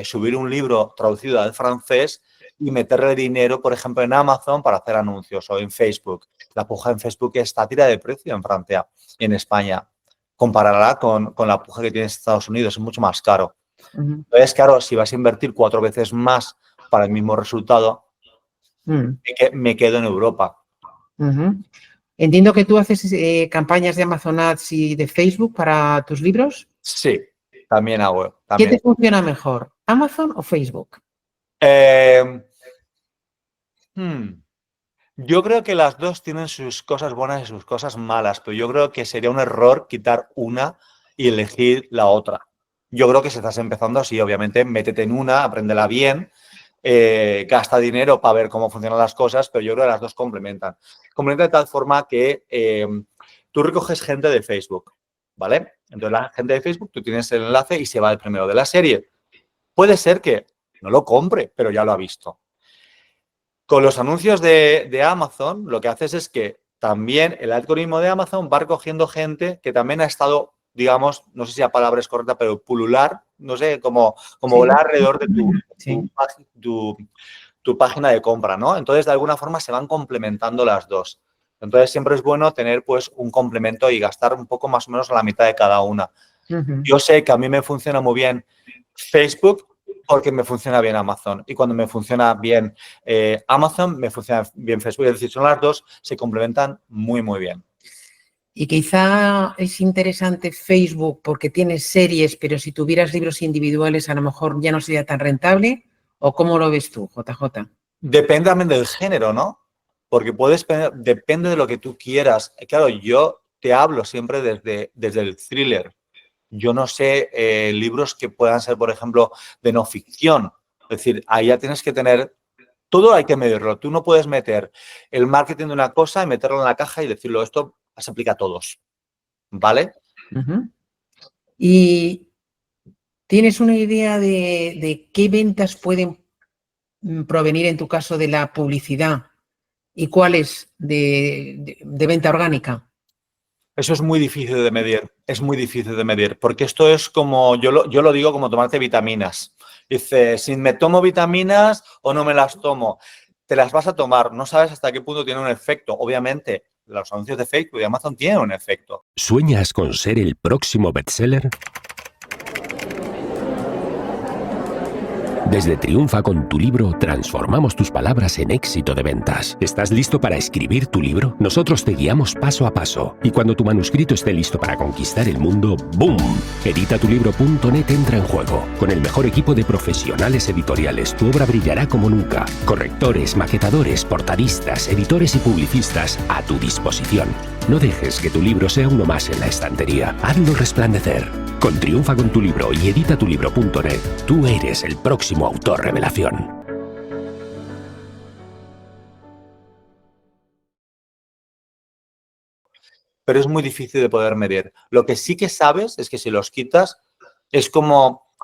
subir un libro traducido al francés y meterle dinero, por ejemplo, en Amazon para hacer anuncios o en Facebook? La puja en Facebook está a tira de precio en Francia y en España. Compararla con la puja que tiene en Estados Unidos, es mucho más caro. Entonces, claro, si vas a invertir 4 veces más para el mismo resultado, me quedo en Europa. Entiendo que tú haces campañas de Amazon Ads y de Facebook para tus libros. Sí, también hago. ¿Qué te funciona mejor, Amazon o Facebook? Yo creo que las dos tienen sus cosas buenas y sus cosas malas, pero yo creo que sería un error quitar una y elegir la otra. Yo creo que si estás empezando así, obviamente, métete en una, apréndela bien, gasta dinero para ver cómo funcionan las cosas, pero yo creo que las dos complementan. Complementan de tal forma que tú recoges gente de Facebook, ¿vale? Entonces la gente de Facebook, tú tienes el enlace y se va el primero de la serie. Puede ser que no lo compre, pero ya lo ha visto. Con los anuncios de Amazon, lo que haces es que también el algoritmo de Amazon va recogiendo gente que también ha estado, digamos, no sé si la palabra es correcta, pero pulular, no sé, como volar alrededor de tu página de compra, ¿no? Entonces, de alguna forma, se van complementando las dos. Entonces, siempre es bueno tener, pues, un complemento y gastar un poco más o menos a la mitad de cada una. Yo sé que a mí me funciona muy bien Facebook porque me funciona bien Amazon. Y cuando me funciona bien Amazon, me funciona bien Facebook. Es decir, son las dos, se complementan muy, muy bien. Y quizá es interesante Facebook porque tienes series, pero si tuvieras libros individuales a lo mejor ya no sería tan rentable. ¿O cómo lo ves tú, JJ? Depende también del género, ¿no? Porque depende de lo que tú quieras. Claro, yo te hablo siempre desde el thriller. Yo no sé libros que puedan ser, por ejemplo, de no ficción. Es decir, ahí ya tienes que tener... Todo hay que medirlo. Tú no puedes meter el marketing de una cosa y meterlo en la caja y decirlo, esto se aplica a todos. ¿Vale? ¿Y tienes una idea de qué ventas pueden provenir en tu caso de la publicidad y cuáles de venta orgánica? Eso es muy difícil de medir, es muy difícil de medir, porque esto es como, yo lo digo como tomarte vitaminas. Dice, si me tomo vitaminas o no me las tomo. te las vas a tomar. No sabes hasta qué punto tiene un efecto. Obviamente, los anuncios de Facebook y de Amazon tienen un efecto. ¿Sueñas con ser el próximo bestseller? Desde Triunfa con tu libro, transformamos tus palabras en éxito de ventas. ¿Estás listo para escribir tu libro? Nosotros te guiamos paso a paso. Y cuando tu manuscrito esté listo para conquistar el mundo, ¡boom! Editatulibro.net entra en juego. Con el mejor equipo de profesionales editoriales, tu obra brillará como nunca. Correctores, maquetadores, portadistas, editores y publicistas a tu disposición. No dejes que tu libro sea uno más en la estantería. Hazlo resplandecer. Con Triunfa con tu libro y editatulibro.net, tú eres el próximo autor revelación. Pero es muy difícil de poder medir. Lo que sí que sabes es que si los quitas, es como,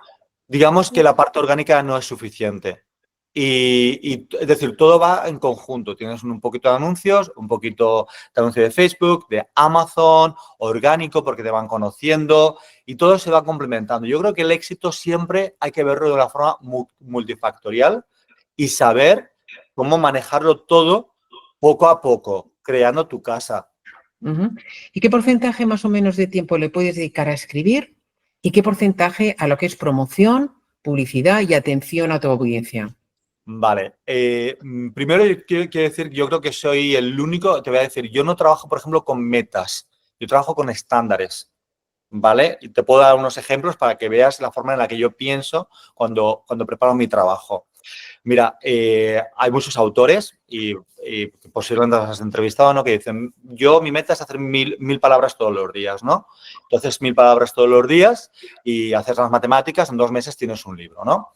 digamos que la parte orgánica no es suficiente. Es decir, todo va en conjunto. Tienes un poquito de anuncios, un poquito de anuncio de Facebook, de Amazon, orgánico porque te van conociendo y todo se va complementando. Yo creo que el éxito siempre hay que verlo de una forma multifactorial y saber cómo manejarlo todo poco a poco, creando tu casa. ¿Y qué porcentaje más o menos de tiempo le puedes dedicar a escribir? ¿Y qué porcentaje a lo que es promoción, publicidad y atención a tu audiencia? Vale, primero quiero decir, yo creo que soy el único, te voy a decir, yo no trabajo, por ejemplo, con metas, yo trabajo con estándares, ¿vale? Y te puedo dar unos ejemplos para que veas la forma en la que yo pienso cuando preparo mi trabajo. Mira, hay muchos autores y posiblemente los has entrevistado, ¿no? Que dicen, mi meta es hacer mil palabras todos los días, ¿no? Entonces, 1000 palabras todos los días y haces las matemáticas, en 2 meses tienes un libro, ¿no?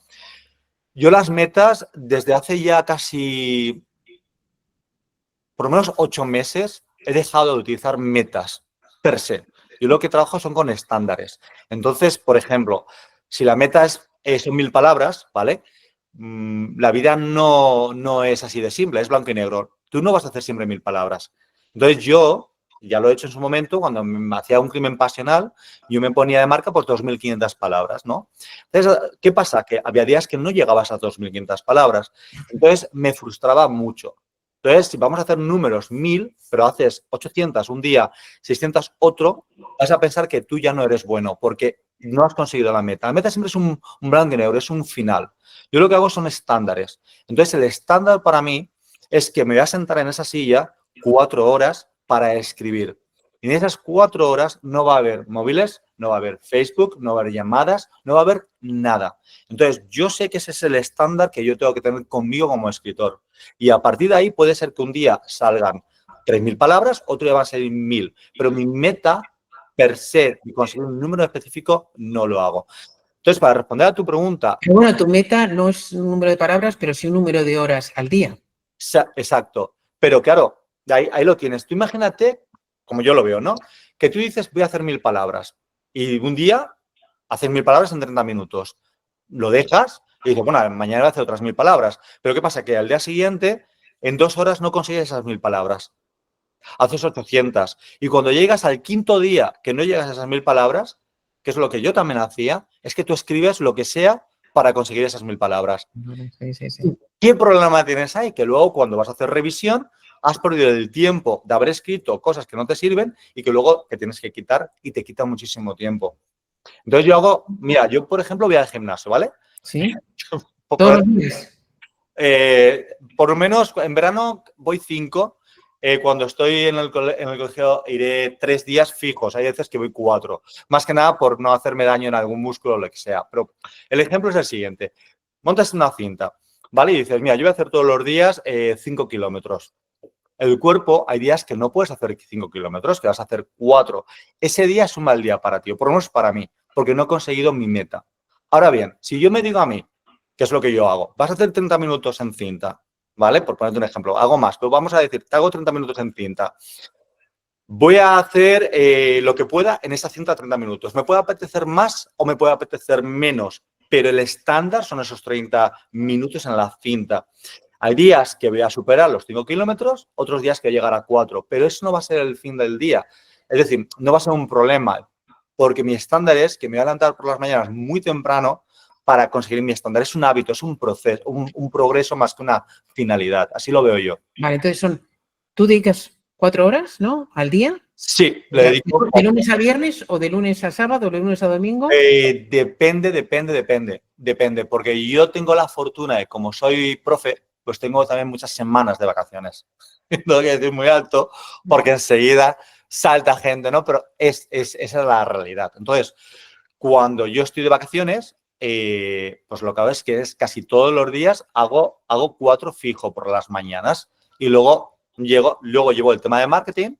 Yo las metas, desde hace ya casi, por lo menos 8 meses, he dejado de utilizar metas per se. Yo lo que trabajo son con estándares. Entonces, por ejemplo, si la meta son 1000 palabras, ¿vale? La vida no es así de simple, es blanco y negro. Tú no vas a hacer siempre 1000 palabras. Entonces, yo, ya lo he hecho en su momento, cuando me hacía un crimen pasional, yo me ponía de marca por 2500 palabras, ¿no? Entonces, ¿qué pasa? Que había días que no llegaba a esas 2500 palabras. Entonces, me frustraba mucho. Entonces, si vamos a hacer números 1000, pero haces 800 un día, 600 otro, vas a pensar que tú ya no eres bueno porque no has conseguido la meta. La meta siempre es un blanco y negro, es un final. Yo lo que hago son estándares. Entonces, el estándar para mí es que me voy a sentar en esa silla 4 horas para escribir. Y en esas 4 horas no va a haber móviles, no va a haber Facebook, no va a haber llamadas, no va a haber nada. Entonces, yo sé que ese es el estándar que yo tengo que tener conmigo como escritor. Y a partir de ahí puede ser que un día salgan 3000 palabras, otro día va a ser 1000. Pero mi meta, per se, de conseguir un número específico, no lo hago. Entonces, para responder a tu pregunta... Pero bueno, tu meta no es un número de palabras, pero sí un número de horas al día. Exacto. Pero claro, ahí lo tienes. Tú imagínate, como yo lo veo, ¿no? Que tú dices, voy a hacer 1000 palabras. Y un día haces 1000 palabras en 30 minutos. Lo dejas y dices, bueno, mañana voy a hacer otras 1000 palabras. Pero ¿qué pasa? Que al día siguiente, en 2 horas no consigues esas 1000 palabras. Haces 800. Y cuando llegas al 5.º día que no llegas a esas 1000 palabras, que es lo que yo también hacía, es que tú escribes lo que sea para conseguir esas 1000 palabras. Sí. ¿Qué problema tienes ahí? Que luego cuando vas a hacer revisión has perdido el tiempo de haber escrito cosas que no te sirven y que luego te tienes que quitar y te quita muchísimo tiempo. Entonces yo hago, mira, yo por ejemplo voy al gimnasio, ¿vale? Sí. Todos los días. Por lo menos en verano voy 5. Cuando estoy en el colegio iré 3 días fijos. Hay veces que voy 4. Más que nada por no hacerme daño en algún músculo o lo que sea. Pero el ejemplo es el siguiente. Montas una cinta, ¿vale? Y dices, mira, yo voy a hacer todos los días 5 kilómetros. El cuerpo, hay días que no puedes hacer 5 kilómetros, que vas a hacer 4. Ese día es un mal día para ti, o por lo menos para mí, porque no he conseguido mi meta. Ahora bien, si yo me digo a mí, ¿qué es lo que yo hago? Vas a hacer 30 minutos en cinta, ¿vale? Por ponerte un ejemplo. Hago más, pero vamos a decir, te hago 30 minutos en cinta. Voy a hacer lo que pueda en esa cinta 30 minutos. Me puede apetecer más o me puede apetecer menos, pero el estándar son esos 30 minutos en la cinta. Hay días que voy a superar los 5 kilómetros, otros días que voy a llegar a 4, pero eso no va a ser el fin del día. Es decir, no va a ser un problema, porque mi estándar es que me voy a levantar por las mañanas muy temprano para conseguir mi estándar. Es un hábito, es un proceso, un progreso más que una finalidad. Así lo veo yo. Vale, entonces tú dedicas 4 horas, ¿no? Al día. Sí, le dedico. ¿De lunes a viernes o de lunes a sábado o de lunes a domingo? Depende, porque yo tengo la fortuna de, como soy profe, pues tengo también muchas semanas de vacaciones. No quiero decir muy alto, porque enseguida salta gente, ¿no? Pero esa es la realidad. Entonces, cuando yo estoy de vacaciones, pues lo que hago es que casi todos los días hago 4 fijo por las mañanas y luego llevo el tema de marketing.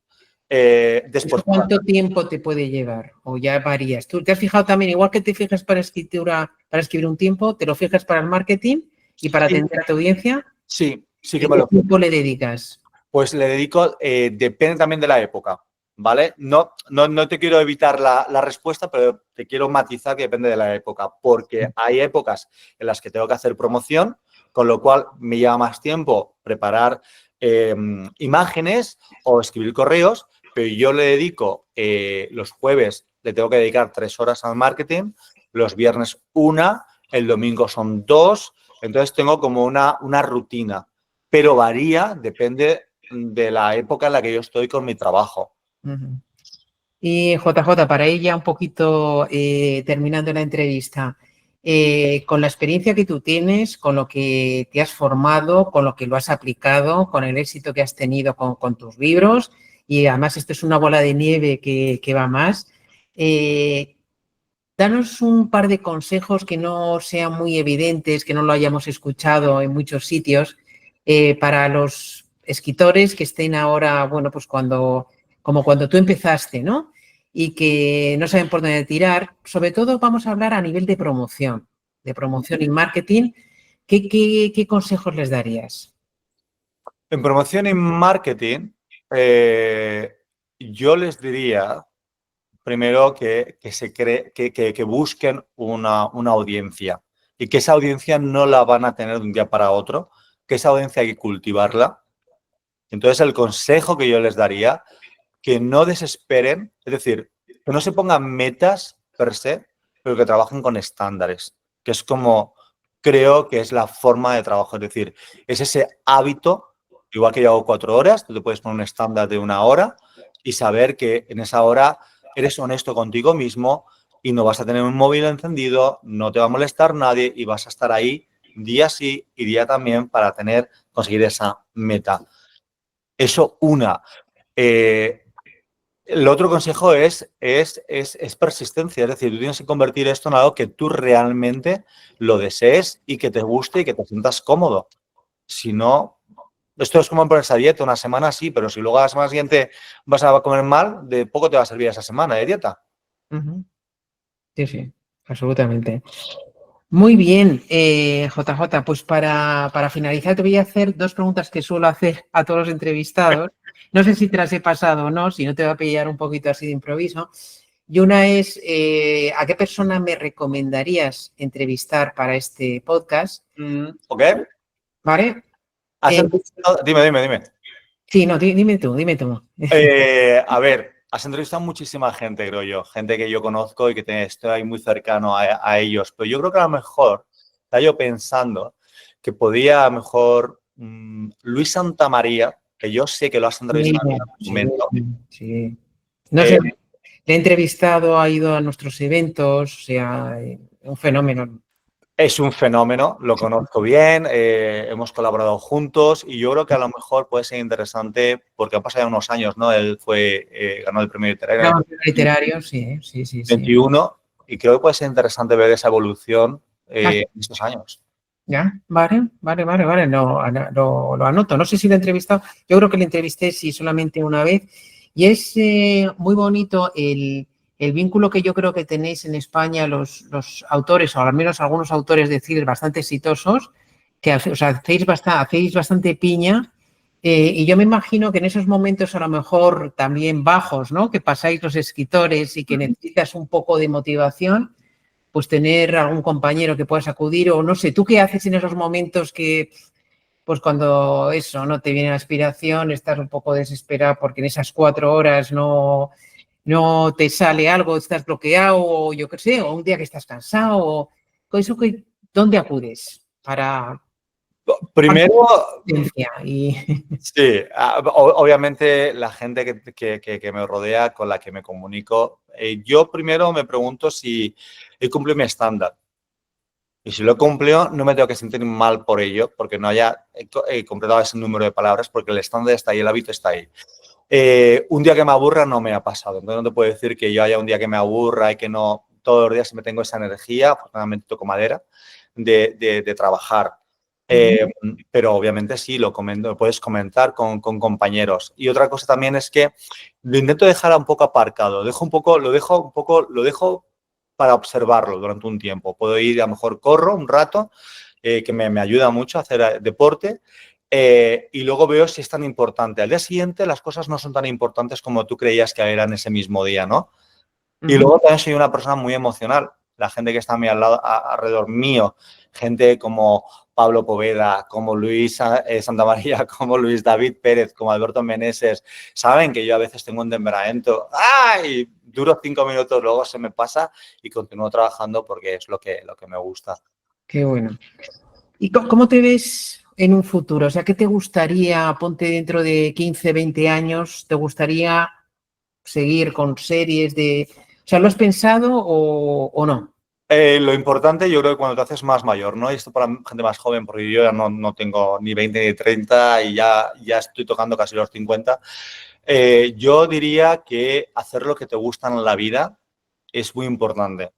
Después, ¿cuánto tiempo te puede llevar? ¿O ya varías? ¿Tú te has fijado también, igual que te fijas para escribir un tiempo, te lo fijas para el marketing y para atender a tu audiencia? Sí que ¿Qué me lo tiempo le dedicas? Pues le dedico, depende también de la época, ¿vale? No te quiero evitar la respuesta, pero te quiero matizar que depende de la época, porque hay épocas en las que tengo que hacer promoción, con lo cual me lleva más tiempo preparar imágenes o escribir correos, pero yo le dedico los jueves, le tengo que dedicar 3 horas al marketing, los viernes 1, el domingo son 2, entonces tengo como una rutina, pero varía, depende de la época en la que yo estoy con mi trabajo. Uh-huh. Y JJ, para ella un poquito terminando la entrevista, con la experiencia que tú tienes, con lo que te has formado, con lo que lo has aplicado, con el éxito que has tenido con tus libros, y además esto es una bola de nieve que va más, danos un par de consejos que no sean muy evidentes, que no lo hayamos escuchado en muchos sitios, para los escritores que estén ahora, bueno, pues como cuando tú empezaste, ¿no? Y que no saben por dónde tirar. Sobre todo vamos a hablar a nivel de promoción y marketing. ¿Qué consejos les darías? En promoción y marketing, yo les diría primero que busquen una audiencia y que esa audiencia no la van a tener de un día para otro, que esa audiencia hay que cultivarla. Entonces, el consejo que yo les daría, que no desesperen, es decir, que no se pongan metas per se, pero que trabajen con estándares, que es como creo que es la forma de trabajo. Es decir, es ese hábito, igual que yo hago 4 horas, tú te puedes poner un estándar de 1 hora y saber que en esa hora eres honesto contigo mismo y no vas a tener un móvil encendido, no te va a molestar nadie y vas a estar ahí día sí y día también para conseguir esa meta. Eso una. El otro consejo es persistencia, es decir, tú tienes que convertir esto en algo que tú realmente lo desees y que te guste y que te sientas cómodo. Si no, esto es como ponerse a dieta una semana, sí, pero si luego a la semana siguiente vas a comer mal, de poco te va a servir esa semana de dieta. Uh-huh. Sí, absolutamente. Muy bien, JJ, pues para finalizar te voy a hacer 2 preguntas que suelo hacer a todos los entrevistados. No sé si te las he pasado o no, si no te va a pillar un poquito así de improviso. Y una es, ¿a qué persona me recomendarías entrevistar para este podcast? ¿Ok? ¿Vale? Dime. Sí, no, dime tú. A ver, has entrevistado a muchísima gente, creo yo. Gente que yo conozco y que estoy muy cercano a ellos. Pero yo creo que a lo mejor, estaba yo pensando que podía a lo mejor Luis Santamaría, que yo sé que lo has entrevistado en algún momento. Sí. No sé, le he entrevistado, ha ido a nuestros eventos, o sea, un fenómeno. Es un fenómeno, lo conozco bien, hemos colaborado juntos y yo creo que a lo mejor puede ser interesante porque han pasado ya unos años, ¿no? Él ganó el premio literario. Sí. 21 y creo que puede ser interesante ver esa evolución en estos años. Ya, vale, lo anoto. No sé si lo he entrevistado, yo creo que le entrevisté sí solamente una vez y es muy bonito el vínculo que yo creo que tenéis en España los autores, o al menos algunos autores de thrillers bastante exitosos, que hacéis bastante piña, y yo me imagino que en esos momentos a lo mejor también bajos, ¿no? Que pasáis los escritores y que necesitas un poco de motivación, pues tener algún compañero que puedas acudir, o no sé, ¿tú qué haces en esos momentos que, pues cuando eso, no te viene la inspiración, estás un poco desesperado porque en esas 4 horas no te sale algo, estás bloqueado, o yo qué sé, o un día que estás cansado, ¿dónde acudes para Primero, y sí, obviamente la gente que me rodea, con la que me comunico, yo primero me pregunto si he cumplido mi estándar. Y si lo he cumplido, no me tengo que sentir mal por ello, porque no haya completado ese número de palabras, porque el estándar está ahí, el hábito está ahí. Un día que me aburra no me ha pasado. Entonces no te puedo decir que yo haya un día que me aburra y que no, todos los días me tengo esa energía, afortunadamente toco madera, de trabajar. Pero obviamente sí, lo puedes comentar con compañeros. Y otra cosa también es que lo intento dejar un poco aparcado. Lo dejo para observarlo durante un tiempo. Puedo ir, a lo mejor corro un rato, que me ayuda mucho a hacer deporte. Y luego veo si es tan importante. Al día siguiente las cosas no son tan importantes como tú creías que eran ese mismo día, ¿no? Y luego también soy una persona muy emocional. La gente que está a mi alrededor mío, gente como Pablo Poveda, como Luis Santamaría, como Luis David Pérez, como Alberto Meneses, saben que yo a veces tengo un temperamento. ¡Ay! Duro 5 minutos, luego se me pasa y continúo trabajando porque es lo que me gusta. Qué bueno. ¿Y cómo te ves en un futuro? O sea, ¿qué te gustaría, ponte dentro de 15, 20 años, te gustaría seguir con series de... O sea, ¿lo has pensado o no? Lo importante, yo creo que cuando te haces más mayor, ¿no? Y esto para gente más joven, porque yo ya no tengo ni 20 ni 30 y ya estoy tocando casi los 50. Yo diría que hacer lo que te gusta en la vida es muy importante.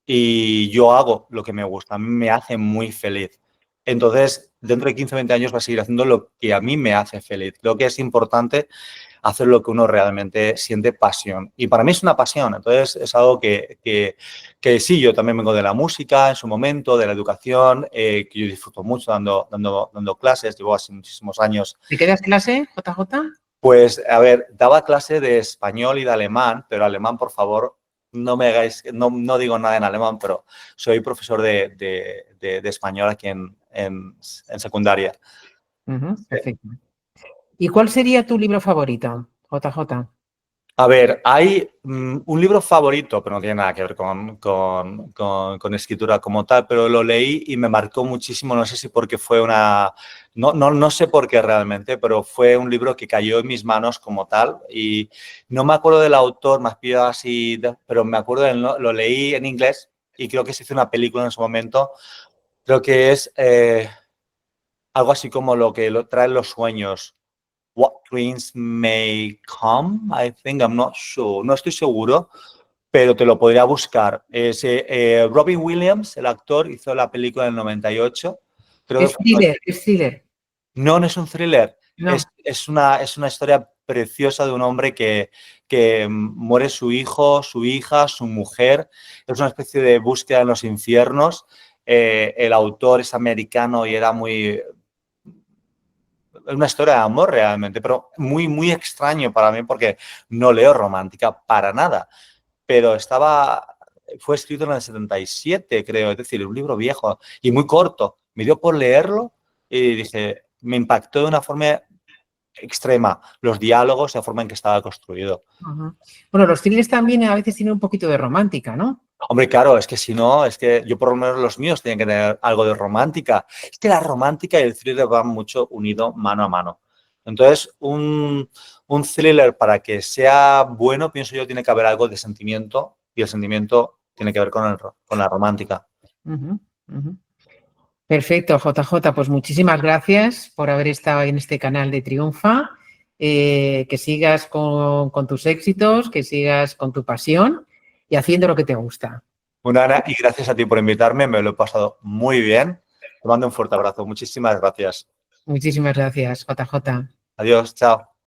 Y yo hago lo que me gusta, a mí me hace muy feliz. Entonces, dentro de 15 o 20 años voy a seguir haciendo lo que a mí me hace feliz. Creo que es importante hacer lo que uno realmente siente pasión. Y para mí es una pasión. Entonces, es algo que sí, yo también vengo de la música en su momento, de la educación, que yo disfruto mucho dando clases. Llevo así muchísimos años. ¿Te quedas clase, JJ? Pues, a ver, daba clase de español y de alemán, pero alemán, por favor, no me hagáis, no digo nada en alemán, pero soy profesor de español aquí en secundaria. Perfecto. ¿Y cuál sería tu libro favorito, JJ? A ver, hay un libro favorito, pero no tiene nada que ver con escritura como tal, pero lo leí y me marcó muchísimo, no sé si porque fue no sé por qué realmente, pero fue un libro que cayó en mis manos como tal y no me acuerdo del autor, más pillado así, pero me acuerdo, lo leí en inglés y creo que se hizo una película en su momento, creo que es algo así como lo que traen los sueños. What Dreams May Come, I think, I'm not sure. No estoy seguro, pero te lo podría buscar. Robin Williams, el actor, hizo la película en el 98. Creo que Es thriller, es thriller. no es un thriller. No. Es una historia preciosa de un hombre que muere su hijo, su hija, su mujer. Es una especie de búsqueda en los infiernos. El autor es americano y era una historia de amor realmente, pero muy, muy extraño para mí porque no leo romántica para nada. Pero fue escrito en el 77, creo, es decir, un libro viejo y muy corto. Me dio por leerlo y dije, me impactó de una forma extrema los diálogos y la forma en que estaba construido. Bueno, los thrillers también a veces tienen un poquito de romántica, ¿no? Hombre, claro, es que si no, es que yo por lo menos los míos tienen que tener algo de romántica. Es que la romántica y el thriller van mucho unido mano a mano. Entonces, un thriller para que sea bueno, pienso yo, tiene que haber algo de sentimiento y el sentimiento tiene que ver con la romántica. Perfecto, JJ, pues muchísimas gracias por haber estado en este canal de Triunfa. Que sigas con tus éxitos, que sigas con tu pasión y haciendo lo que te gusta. Bueno, Ana, y gracias a ti por invitarme, me lo he pasado muy bien. Te mando un fuerte abrazo. Muchísimas gracias. Muchísimas gracias, JJ. Adiós, chao.